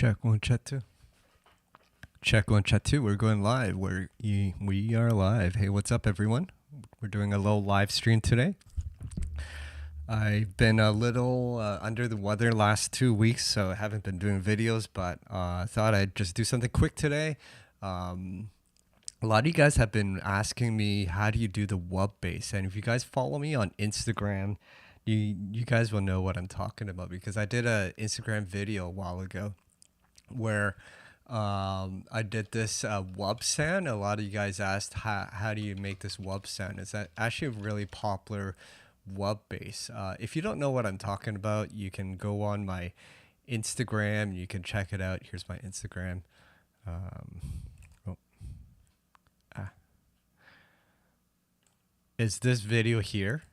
Check one, check two. Check one, check two. We're going live. We are live. Hey, what's up, everyone? We're doing a little live stream today. I've been a little under the weather last 2 weeks, so I haven't been doing videos, but I thought I'd just do something quick today. A lot of you guys have been asking me, how do you do the Wobble Bass? And if you guys follow me on Instagram, you guys will know what I'm talking about, because I did an Instagram video a while ago where I did this wub sound. A lot of you guys asked, how do you make this wub sound? It's actually a really popular wub bass. If you don't know what I'm talking about, you can go on my Instagram. You can check it out. Here's my Instagram. Is this video here?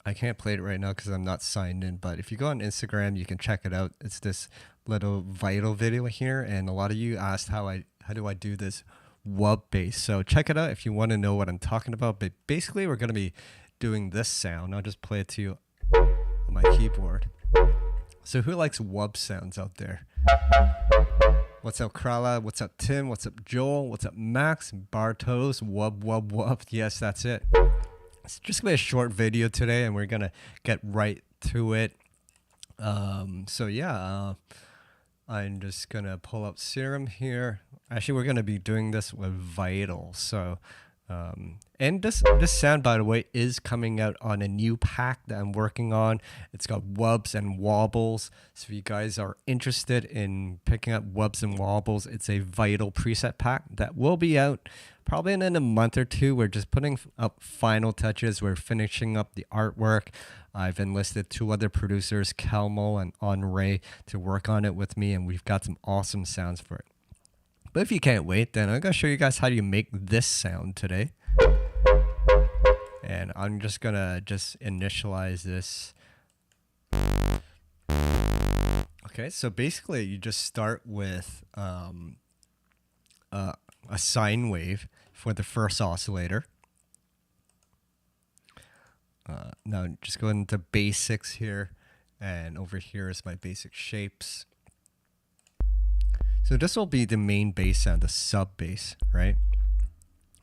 I can't play it right now because I'm not signed in, but if you go on Instagram, you can check it out. It's this little Vital video here, and a lot of you asked how do I do this wub bass. So check it out if you want to know what I'm talking about. But basically, we're going to be doing this sound. I'll just play it to you on my keyboard. So who likes wub sounds out there? What's up, Krala? What's up, Tim? What's up, Joel? What's up, Max? Bartos? Wub, wub, wub. Yes, that's it. It's just gonna be a short video today, and we're gonna get right to it. So yeah, I'm just gonna pull up Serum here. Actually, we're gonna be doing this with Vital. So, and this sound, by the way, is coming out on a new pack that I'm working on. It's got wubs and wobbles. So if you guys are interested in picking up wubs and wobbles, it's a Vital preset pack that will be out probably in a month or two. We're just putting up final touches. We're finishing up the artwork. I've enlisted 2 other producers, Kelmo and Henri, to work on it with me, and we've got some awesome sounds for it. But if you can't wait, then I'm going to show you guys how you make this sound today. And I'm just going to initialize this. Okay, so basically you just start with a sine wave for the first oscillator. Now just go into basics here, and over here is my basic shapes. So this will be the main bass sound, the sub bass, right?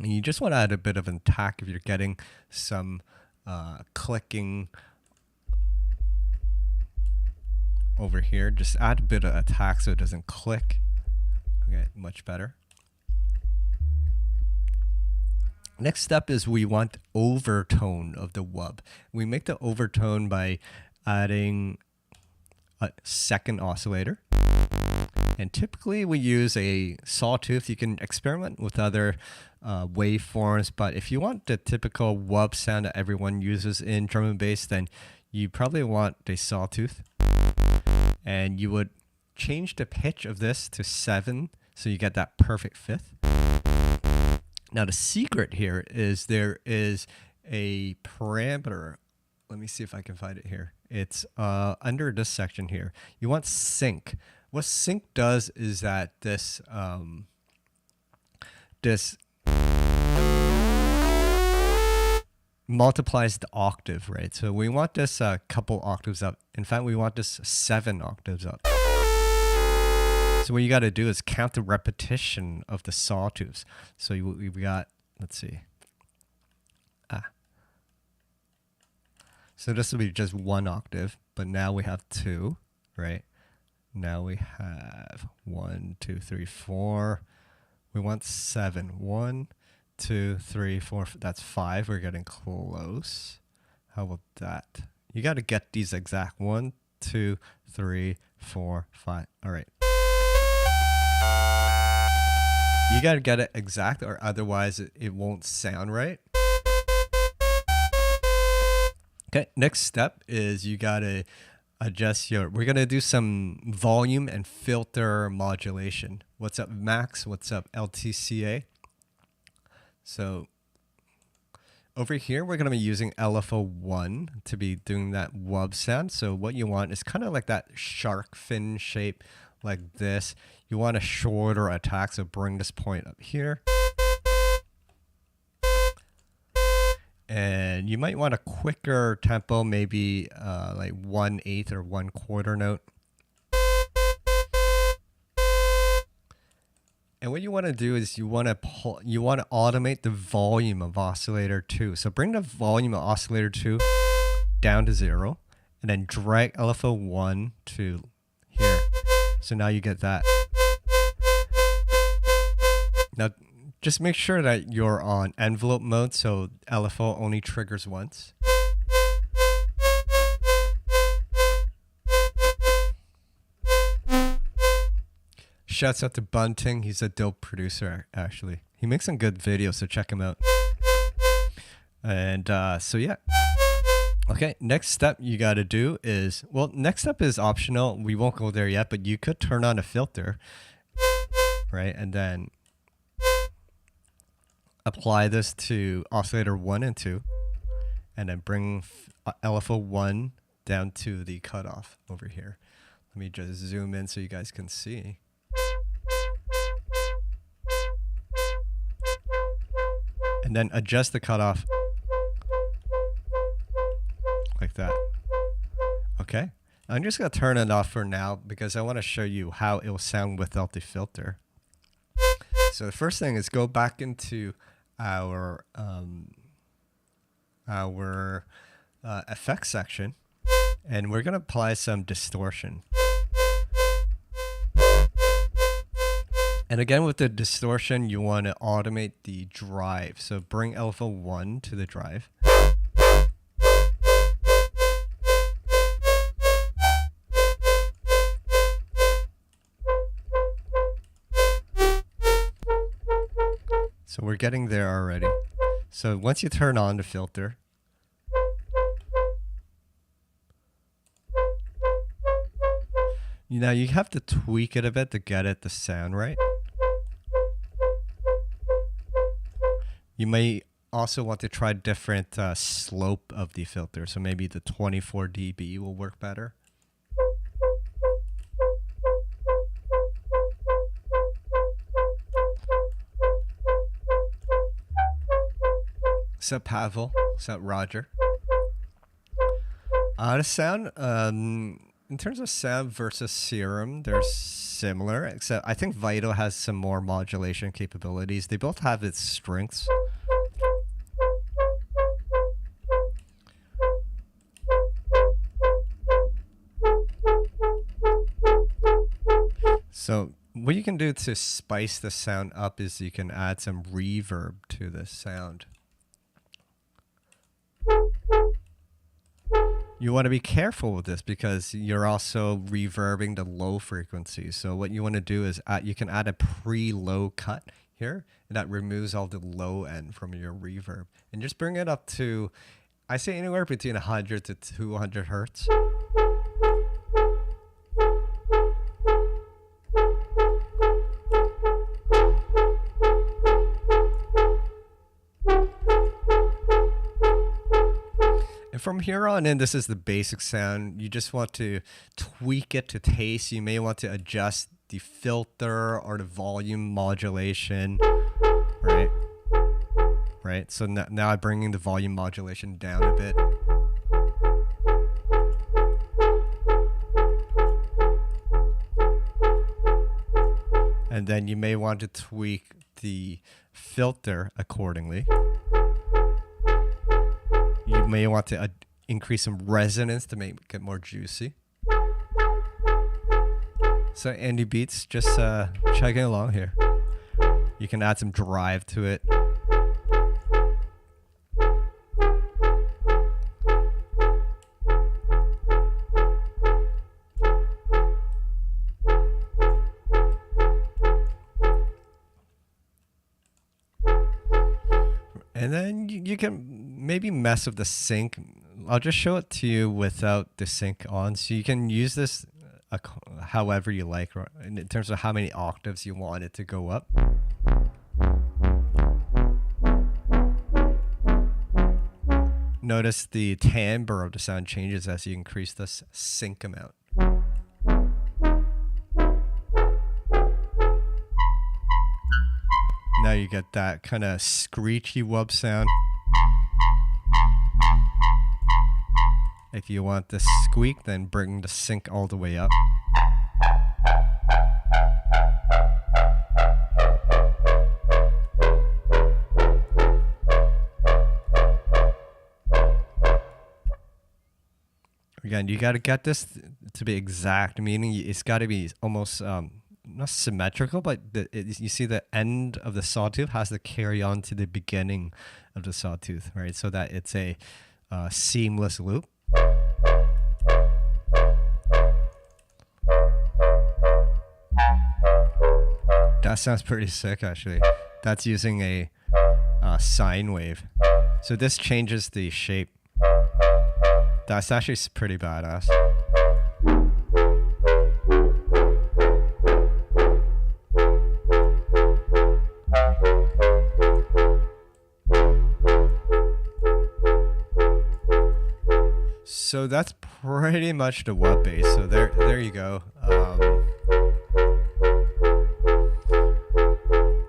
And you just want to add a bit of an attack if you're getting some clicking over here. Just add a bit of attack so it doesn't click. Okay, much better. Next step is we want overtone of the wub. We make the overtone by adding a second oscillator. And typically we use a sawtooth. You can experiment with other waveforms, but if you want the typical wub sound that everyone uses in drum and bass, then you probably want a sawtooth. And you would change the pitch of this to 7 so you get that perfect fifth. Now the secret here is there is a parameter. Let me see if I can find it here. It's under this section here. You want sync. What sync does is that this multiplies the octave, right? So we want this a couple octaves up. In fact, we want this 7 octaves up. So what you got to do is count the repetition of the sawtooths. So we got, let's see. So this will be just 1 octave, but now we have 2, right? Now we have 1, 2, 3, 4. We want 7. 1, 2, 3, 4. That's 5. We're getting close. How about that? You got to get these exact. 1, 2, 3, 4, 5. All right. You got to get it exact, or otherwise it won't sound right. Okay, next step is you got to adjust we're going to do some volume and filter modulation. What's up, Max? What's up, LTCA? So over here, we're going to be using LFO 1 to be doing that wub sound. So what you want is kind of like that shark fin shape, like this. You want a shorter attack, so bring this point up here. And you might want a quicker tempo, maybe like 1/8 or 1/4 note. And what you want to do is you want to automate the volume of Oscillator 2. So bring the volume of Oscillator 2 down to 0, and then drag LFO 1 to here. So now you get that. Now just make sure that you're on envelope mode, so LFO only triggers once. Shouts out to Bunting. He's a dope producer, actually. He makes some good videos, so check him out. And so yeah. Okay, next step you got to do is, well, next step is optional. We won't go there yet, but you could turn on a filter, right? And then apply this to Oscillator 1 and 2, and then bring LFO 1 down to the cutoff over here. Let me just zoom in so you guys can see. And then adjust the cutoff like that. Okay, I'm just gonna turn it off for now because I want to show you how it will sound without the filter. So the first thing is go back into our effects section, and we're gonna apply some distortion. And again, with the distortion, you want to automate the drive. So bring LFO 1 to the drive. So we're getting there already. So once you turn on the filter, now you have to tweak it a bit to get it to sound right. You may also want to try different slope of the filter. So maybe the 24 dB will work better. What's up, Pavel? What's up, Roger? The sound, in terms of sound versus Serum, they're similar, except I think VITAL has some more modulation capabilities. They both have its strengths. So what you can do to spice the sound up is you can add some reverb to the sound. You want to be careful with this because you're also reverbing the low frequencies. So what you want to do is you can add a pre-low cut here, and that removes all the low end from your reverb. And just bring it up to, I say anywhere between 100 to 200 hertz. From here on in, this is the basic sound. You just want to tweak it to taste. You may want to adjust the filter or the volume modulation, right? Right. So now I'm bringing the volume modulation down a bit. And then you may want to tweak the filter accordingly. You may want to increase some resonance to make it more juicy. So Andy Beats, just chugging along here. You can add some drive to it. And then you can maybe mess with the sync. I'll just show it to you without the sync on. So you can use this however you like, in terms of how many octaves you want it to go up. Notice the timbre of the sound changes as you increase this sync amount. Now you get that kind of screechy wub sound. If you want the squeak, then bring the sync all the way up. again, you got to get this to be exact, meaning it's got to be almost not symmetrical, but you see the end of the sawtooth has to carry on to the beginning of the sawtooth, right? So that it's a seamless loop. That sounds pretty sick, actually. That's using a sine wave. So this changes the shape. That's actually pretty badass. So that's pretty much the wub bass. So there you go.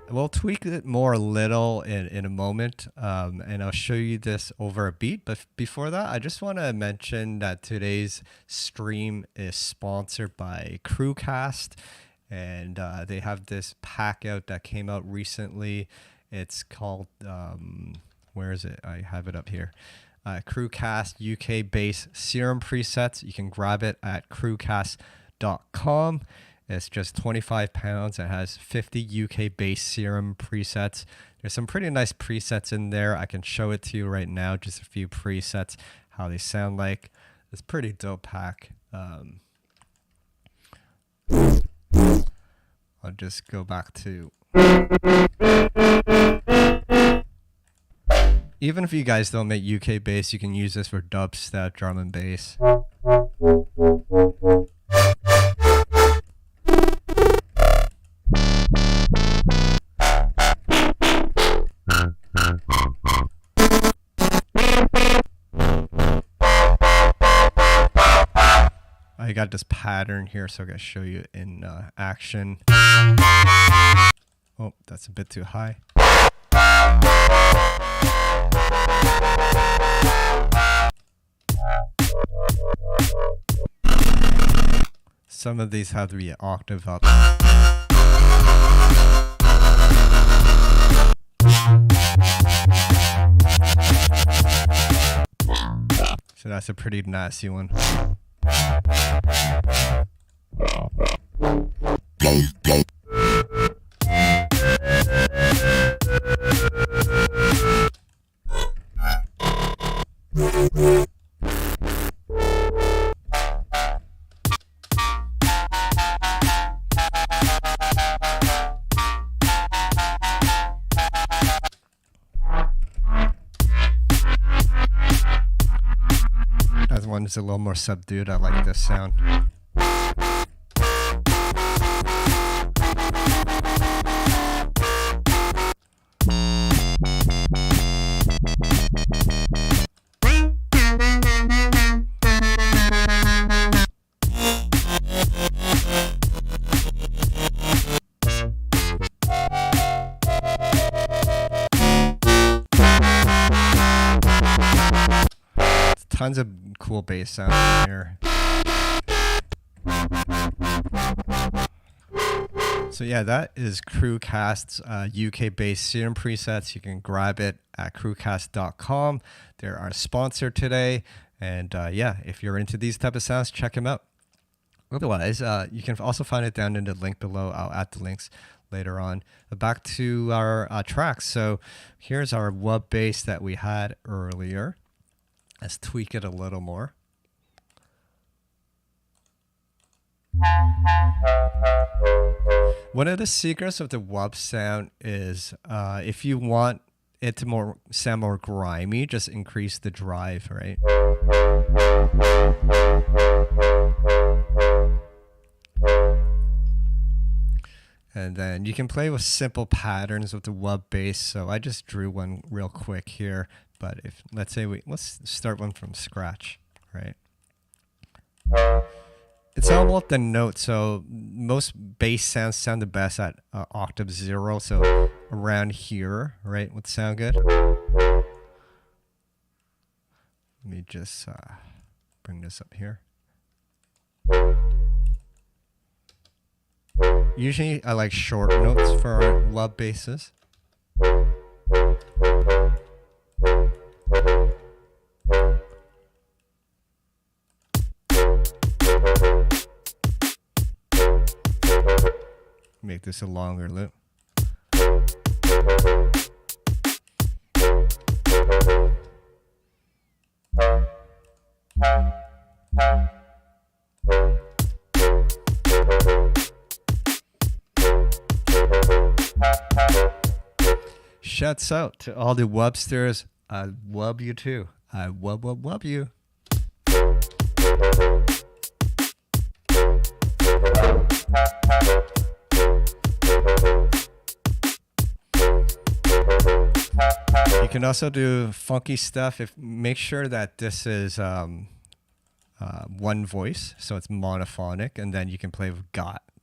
We'll tweak it more a little in a moment, and I'll show you this over a beat. But before that, I just want to mention that today's stream is sponsored by Crewcast, and they have this pack out that came out recently. It's called, where is it? I have it up here. Crewcast UK bass serum presets. You can grab it at crewcast.com. It's just £25. It has 50 UK bass serum presets. There's some pretty nice presets in there. I can show it to you right now, just a few presets, how they sound like. It's a pretty dope pack. I'll just go back to... Even if you guys don't make UK bass, you can use this for dubstep, drum and bass. I got this pattern here, so I'm going to show you in action. Oh, that's a bit too high. Some of these have to be an octave up. So that's a pretty nasty one. That one's a little more subdued. I like this sound. Tons of cool bass sounds in here. So yeah, that is Crewcast's UK bass serum presets. You can grab it at crewcast.com. They're our sponsor today. And yeah, if you're into these type of sounds, check them out. Otherwise, you can also find it down in the link below. I'll add the links later on. Back to our tracks. So here's our wub bass that we had earlier. Let's tweak it a little more. One of the secrets of the wub sound is if you want it to sound more grimy, just increase the drive, right? And then you can play with simple patterns with the wub bass. So I just drew one real quick here. But if, let's start one from scratch, right? It's all about the note. So most bass sounds sound the best at octave 0. So around here, right, would sound good. Let me just bring this up here. Usually I like short notes for our wub basses. Make this a longer loop. Shouts out to all the wubsters. I wub you too. I wub you. You can also do funky stuff. Make sure that this is one voice, so it's monophonic, and then you can play with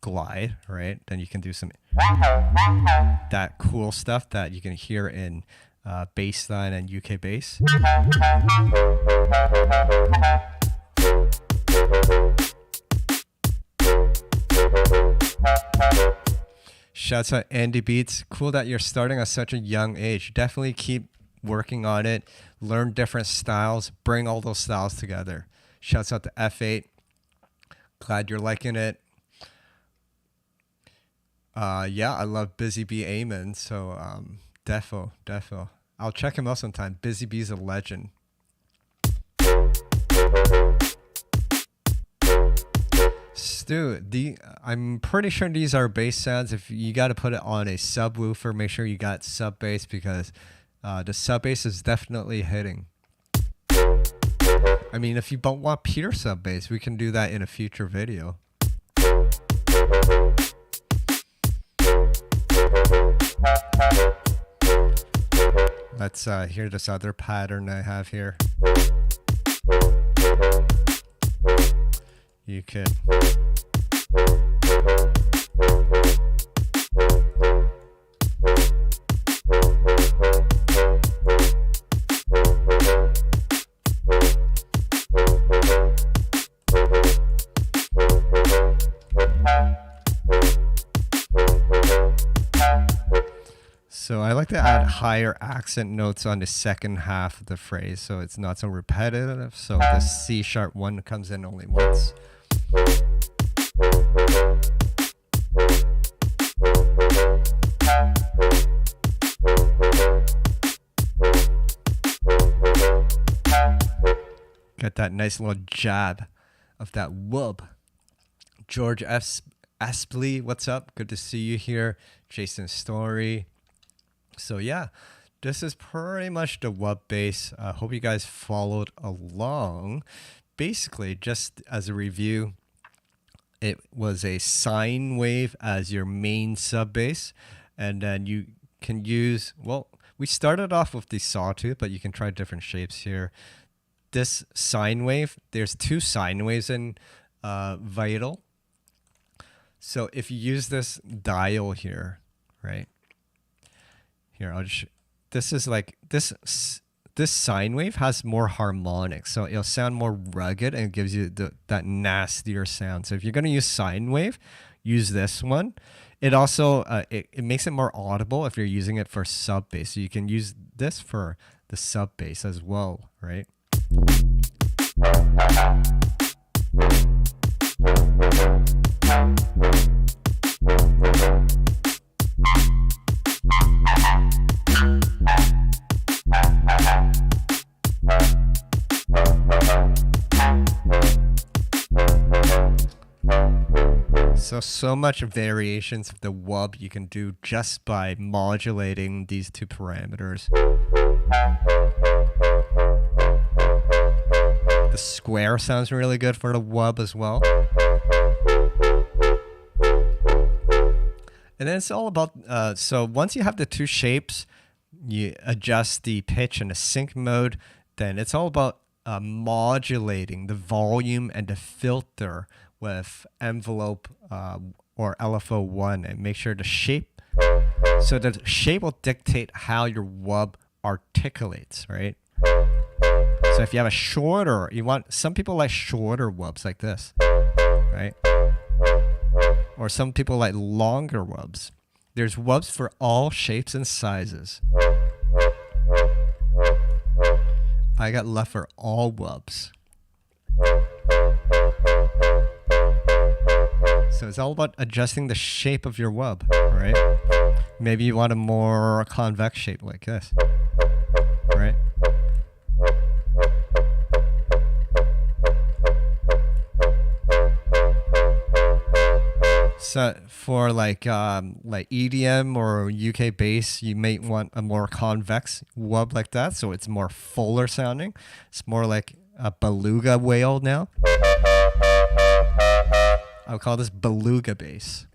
glide, right? Then you can do some that cool stuff that you can hear in Bassline and UK bass. Shouts out Andy Beats. Cool that you're starting at such a young age. Definitely keep working on it. Learn different styles. Bring all those styles together. Shouts out to F8. Glad you're liking it. Yeah, I love Busy Bee Amen. So defo. I'll check him out sometime. Busy Bee's a legend. Stu, I'm pretty sure these are bass sounds. If you got to put it on a subwoofer, make sure you got sub bass, because the sub bass is definitely hitting. I mean, if you don't want pure sub bass, we can do that in a future video. Let's hear this other pattern I have here. You could. So I like to add higher accent notes on the second half of the phrase, so it's not so repetitive. So the C sharp one comes in only once. Got that nice little jab of that wub. George Aspley, what's up? Good to see you here. Jason Story. So yeah, this is pretty much the wub bass. I hope you guys followed along. Basically, just as a review, it was a sine wave as your main sub bass, and then you can use, well, we started off with the sawtooth, but you can try different shapes here. This sine wave, there's two sine waves in VITAL. So if you use this dial here, right? Here, I'll just, this is like, this sine wave has more harmonics, so it'll sound more rugged and it gives you that nastier sound. So if you're going to use sine wave, use this one. It also, it makes it more audible if you're using it for sub bass. So you can use this for the sub bass as well, right? So much variations of the wub you can do just by modulating these two parameters. The square sounds really good for the wub as well. And then it's all about, so once you have the two shapes, you adjust the pitch and the sync mode, then it's all about modulating the volume and the filter with envelope or LFO 1, and make sure the shape, so the shape will dictate how your wub articulates, right? So if you have a shorter, some people like shorter wubs like this, right? Or some people like longer wubs. There's wubs for all shapes and sizes. I got love for all wubs. So it's all about adjusting the shape of your wub, right? Maybe you want a more convex shape like this, right? So for like EDM or UK bass, you may want a more convex wub like that, so it's more fuller sounding. It's more like a beluga whale now. I'll call this beluga bass.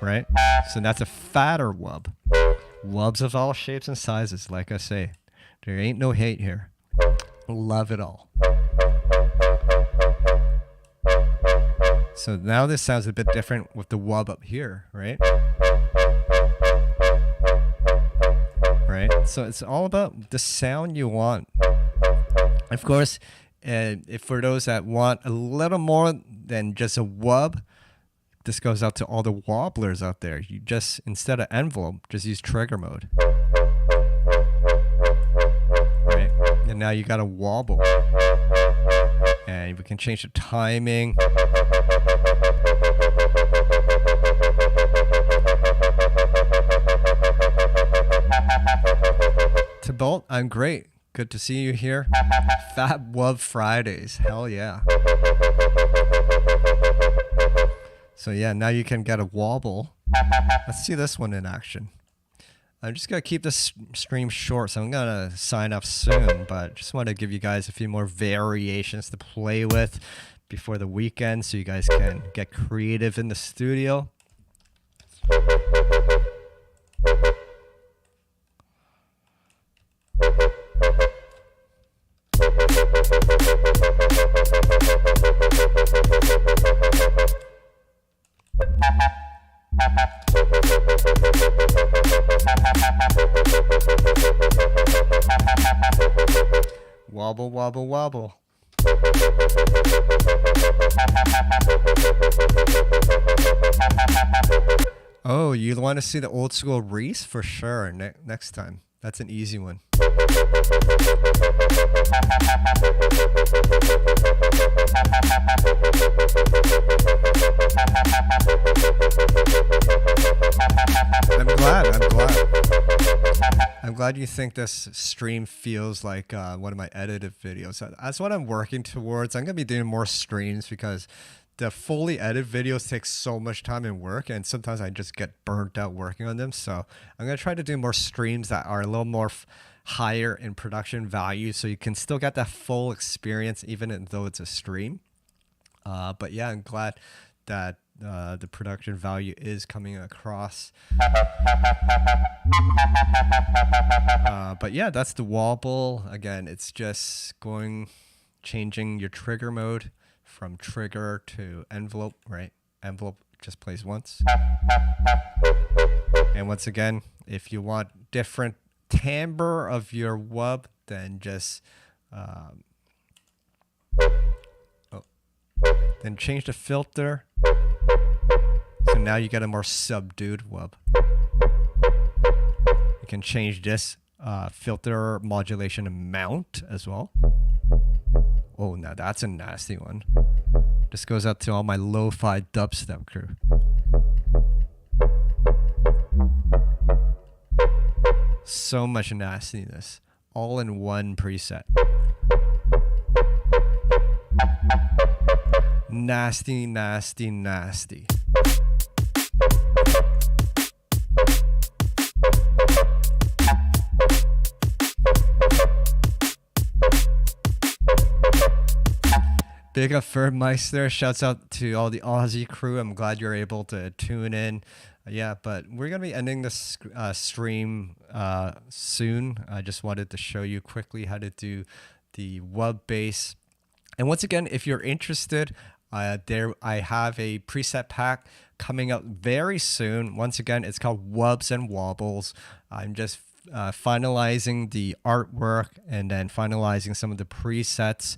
Right? So that's a fatter wub. Wubs of all shapes and sizes, like I say. There ain't no hate here. Love it all. So now this sounds a bit different with the wub up here, right? Right? So it's all about the sound you want. Of course, if for those that want a little more than just a wub, this goes out to all the wobblers out there. You just, instead of envelope, just use trigger mode. Right? And now you got a wobble. And we can change the timing. Bolt, I'm great. Good to see you here. Fat Wub Fridays. Hell yeah. So yeah, now you can get a wobble. Let's see this one in action. I'm just going to keep this stream short, so I'm going to sign off soon, but just want to give you guys a few more variations to play with before the weekend so you guys can get creative in the studio. Wobble, wobble, wobble. Oh, you want to see the old school Reese? For sure, next time. That's an easy one. I'm glad you think this stream feels like one of my edited videos. That's what I'm working towards. I'm going to be doing more streams because the fully edited videos take so much time and work, and sometimes I just get burnt out working on them. So I'm going to try to do more streams that are a little more higher in production value so you can still get that full experience even though it's a stream. But yeah, I'm glad that the production value is coming across. But yeah, that's the wobble. Again, it's just changing your trigger mode from trigger to envelope, right? Envelope just plays once. And once again, if you want different timbre of your wub, then just then change the filter. So now you get a more subdued wub. You can change this filter modulation amount as well. Oh, now that's a nasty one. This goes out to all my lo-fi dubstep crew. So much nastiness, all in one preset. Nasty, nasty, nasty. Big up Fermeister. Shouts out to all the Aussie crew. I'm glad you're able to tune in. Yeah, but we're going to be ending this stream soon. I just wanted to show you quickly how to do the wub bass. And once again, if you're interested, I have a preset pack coming out very soon. Once again, it's called Wubs and Wobbles. I'm just finalizing the artwork and then finalizing some of the presets.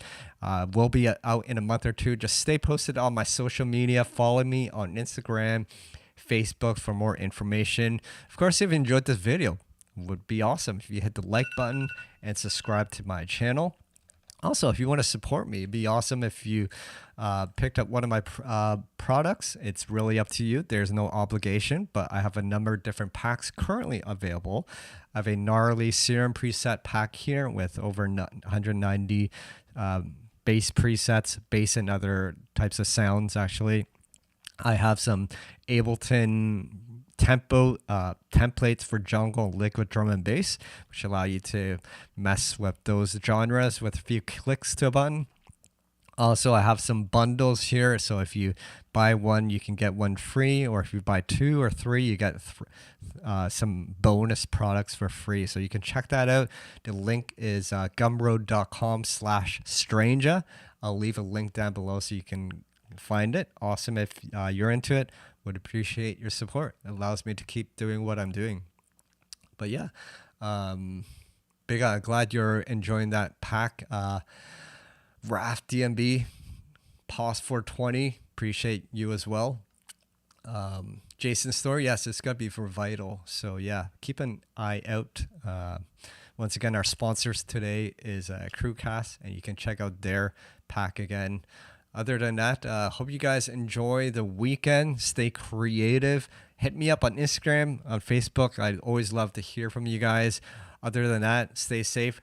Will be out in a month or two. Just stay posted on my social media. Follow me on Instagram, Facebook for more information. Of course, if you enjoyed this video, it would be awesome if you hit the like button and subscribe to my channel. Also, if you want to support me, it'd be awesome if you picked up one of my products. It's really up to you. There's no obligation, but I have a number of different packs currently available. I have a gnarly serum preset pack here with over 190 bass presets, bass and other types of sounds, actually. I have some Ableton tempo templates for jungle, liquid drum and bass, which allow you to mess with those genres with a few clicks to a button. Also, I have some bundles here, so if you buy one, you can get one free, or if you buy 2 or 3, you get some bonus products for free. So you can check that out. The link is gumroad.com/stranger. I'll leave a link down below so you can find it. Awesome if you're into it. Would appreciate your support. It allows me to keep doing what I'm doing. But yeah, big glad you're enjoying that pack. Raft DMB, POS 420, appreciate you as well. Jason's store, yes, it's gonna be for Vital. So yeah, keep an eye out. Once again, our sponsors today is Crewcast, and you can check out their pack again. Other than that, hope you guys enjoy the weekend. Stay creative. Hit me up on Instagram, on Facebook. I'd always love to hear from you guys. Other than that, stay safe.